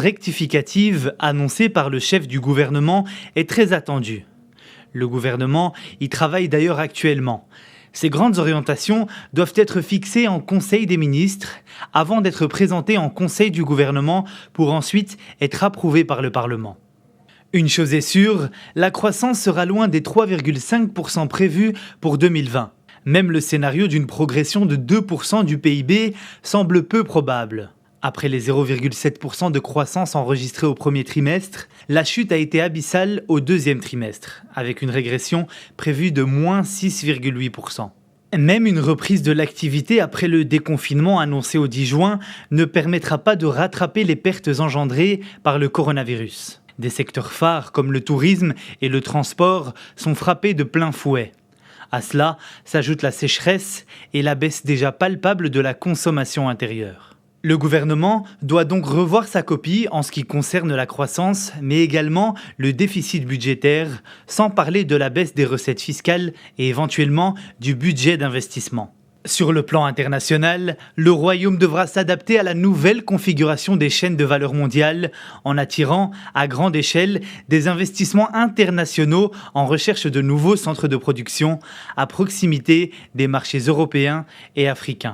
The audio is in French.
rectificative annoncée par le chef du gouvernement est très attendue. Le gouvernement y travaille d'ailleurs actuellement. Ces grandes orientations doivent être fixées en Conseil des ministres avant d'être présentées en Conseil du gouvernement pour ensuite être approuvées par le Parlement. Une chose est sûre, la croissance sera loin des 3,5% prévus pour 2020. Même le scénario d'une progression de 2% du PIB semble peu probable. Après les 0,7% de croissance enregistrée au premier trimestre, la chute a été abyssale au deuxième trimestre, avec une régression prévue de moins 6,8%. Même une reprise de l'activité après le déconfinement annoncé au 10 juin ne permettra pas de rattraper les pertes engendrées par le coronavirus. Des secteurs phares comme le tourisme et le transport sont frappés de plein fouet. À cela s'ajoute la sécheresse et la baisse déjà palpable de la consommation intérieure. Le gouvernement doit donc revoir sa copie en ce qui concerne la croissance, mais également le déficit budgétaire, sans parler de la baisse des recettes fiscales et éventuellement du budget d'investissement. Sur le plan international, le Royaume devra s'adapter à la nouvelle configuration des chaînes de valeur mondiale en attirant, à grande échelle, des investissements internationaux en recherche de nouveaux centres de production à proximité des marchés européens et africains.